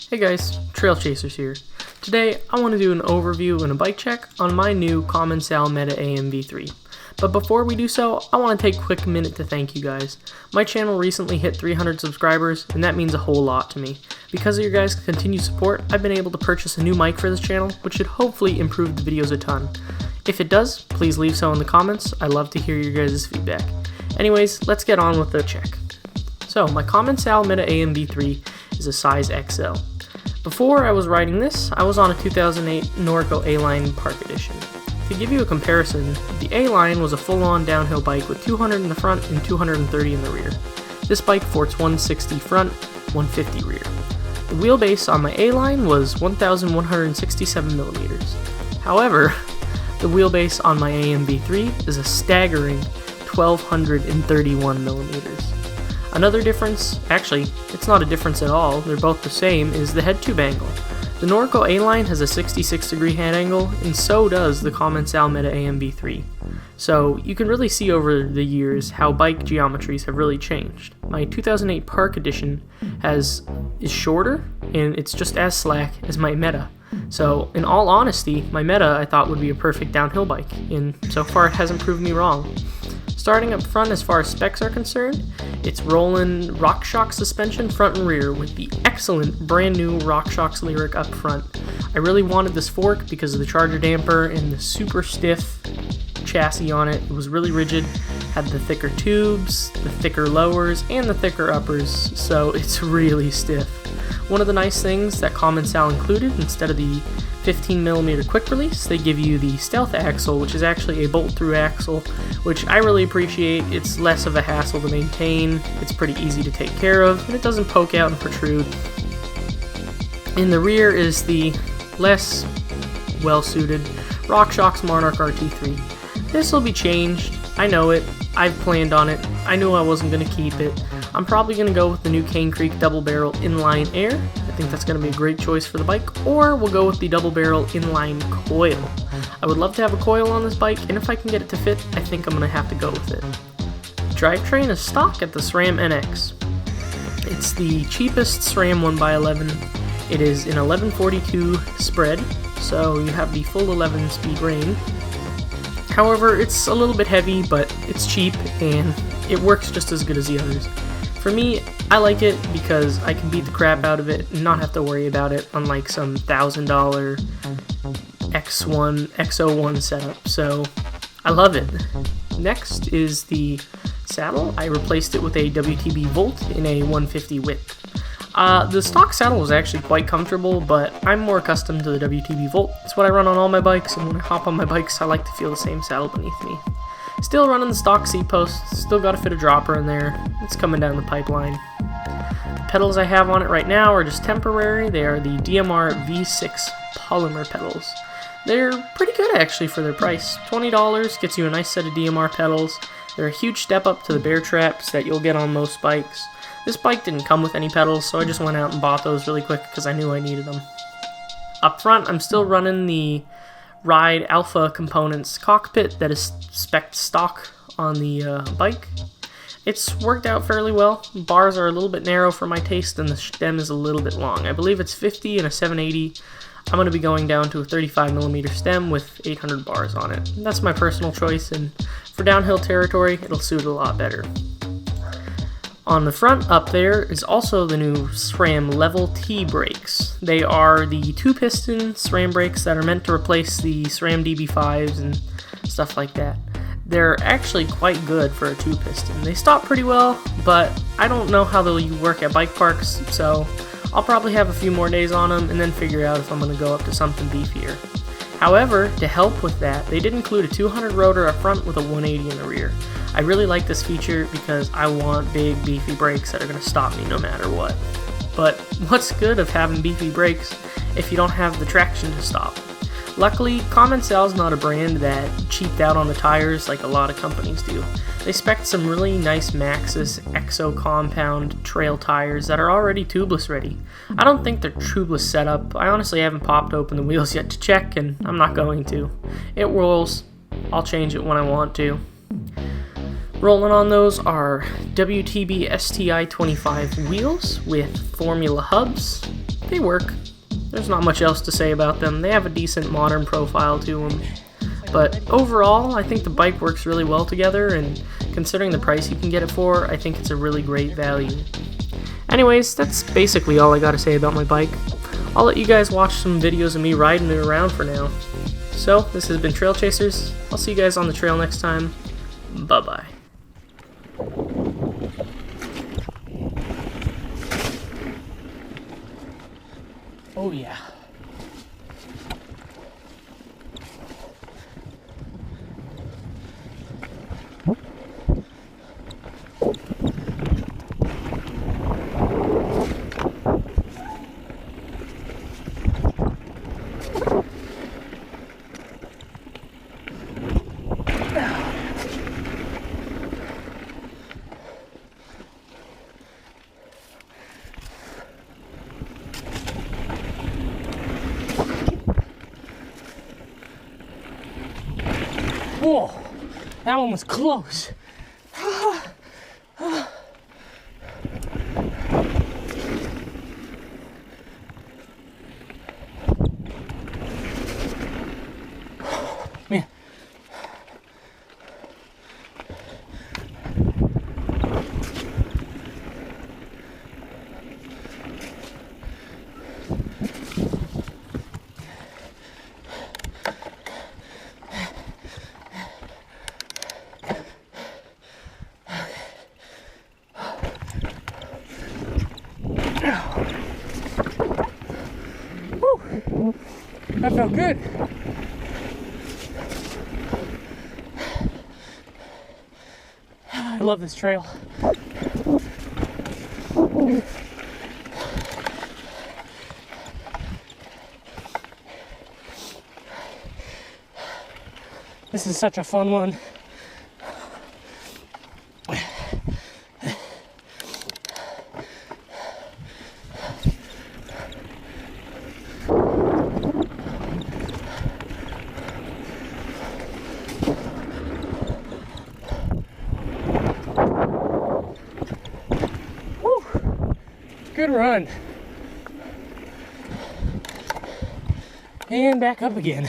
Hey guys, Trail Chasers here. Today I want to do an overview and a bike check on my new Commencal Meta AMV3. But before we do so, I want to take a quick minute to thank you guys. My channel recently hit 300 subscribers, and that means a whole lot to me. Because of your guys' continued support, I've been able to purchase a new mic for this channel, which should hopefully improve the videos a ton. If it does, please leave so in the comments. I love to hear your guys' feedback. Anyways, let's get on with the check. So, my Commencal Meta AMV3 is a size XL. Before I was riding this, I was on a 2008 Norco A-Line Park Edition. To give you a comparison, the A-Line was a full-on downhill bike with 200 in the front and 230 in the rear. This bike sports 160 front, 150 rear. The wheelbase on my A-Line was 1,167 millimeters. However, the wheelbase on my AMV3 is a staggering 1,231 millimeters. Another difference, actually, it's not a difference at all, they're both the same, is the head tube angle. The Norco A-Line has a 66-degree head angle, and so does the Commencal Meta AMV3. So you can really see over the years how bike geometries have really changed. My 2008 Park Edition is shorter, and it's just as slack as my Meta. So in all honesty, my Meta I thought would be a perfect downhill bike, and so far it hasn't proved me wrong. Starting up front, as far as specs are concerned, it's Roland RockShox suspension front and rear with the excellent brand new RockShox Lyric up front. I really wanted this fork because of the charger damper and the super stiff chassis on it. It was really rigid, had the thicker tubes, the thicker lowers, and the thicker uppers, so it's really stiff. One of the nice things that Commencal included, instead of the 15mm quick release, they give you the Stealth axle, which is actually a bolt-through axle, which I really appreciate. It's less of a hassle to maintain, it's pretty easy to take care of, and it doesn't poke out and protrude. In the rear is the less well-suited RockShox Monarch RT3. This will be changed, I know it, I've planned on it, I knew I wasn't going to keep it. I'm probably going to go with the new Cane Creek Double Barrel Inline Air. I think that's going to be a great choice for the bike, or we'll go with the Double Barrel Inline Coil. I would love to have a coil on this bike, and if I can get it to fit, I think I'm going to have to go with it. The drivetrain is stock at the SRAM NX. It's the cheapest SRAM 1x11. It is an 1142 spread, so you have the full 11-speed rein. However, it's a little bit heavy, but it's cheap, and it works just as good as the others. For me, I like it because I can beat the crap out of it and not have to worry about it, unlike some $1,000 X01 setup, so I love it. Next is the saddle. I replaced it with a WTB Volt in a 150 width. The stock saddle was actually quite comfortable, but I'm more accustomed to the WTB Volt. It's what I run on all my bikes, and when I hop on my bikes, I like to feel the same saddle beneath me. Still running the stock seat posts, still got to fit a dropper in there. It's coming down the pipeline. The pedals I have on it right now are just temporary. They are the DMR V6 polymer pedals. They're pretty good actually for their price. $20 gets you a nice set of DMR pedals. They're a huge step up to the bear traps that you'll get on most bikes. This bike didn't come with any pedals, so I just went out and bought those really quick because I knew I needed them. Up front, I'm still running the Ride Alpha Components cockpit that is spec'd stock on the bike. It's worked out fairly well. Bars are a little bit narrow for my taste, and the stem is a little bit long. I believe it's 50 and a 780. I'm going to be going down to a 35mm stem with 800 bars on it. That's my personal choice, and for downhill territory, it'll suit a lot better. On the front up there is also the new SRAM Level T brakes. They are the 2-piston SRAM brakes that are meant to replace the SRAM DB5s and stuff like that. They're actually quite good for a 2-piston. They stop pretty well, but I don't know how they'll work at bike parks, so I'll probably have a few more days on them and then figure out if I'm going to go up to something beefier. However, to help with that, they did include a 200 rotor up front with a 180 in the rear. I really like this feature because I want big, beefy brakes that are going to stop me no matter what. But what's good of having beefy brakes if you don't have the traction to stop? Luckily, Commencal's not a brand that cheaped out on the tires like a lot of companies do. They spec'd some really nice Maxxis Exo compound trail tires that are already tubeless ready. I don't think they're tubeless setup. I honestly haven't popped open the wheels yet to check, and I'm not going to. It rolls. I'll change it when I want to. Rolling on those are WTB STI 25 wheels with Formula hubs. they work. There's not much else to say about them. They have a decent modern profile to them. But overall, I think the bike works really well together, and considering the price you can get it for, I think it's a really great value. Anyways, that's basically all I gotta say about my bike. I'll let you guys watch some videos of me riding it around for now. So, this has been Trail Chasers. I'll see you guys on the trail next time. Bye-bye. Oh yeah. Whoa, that one was close. Man. Woo. That felt good. I love this trail. This is such a fun one. Good run. And back up again.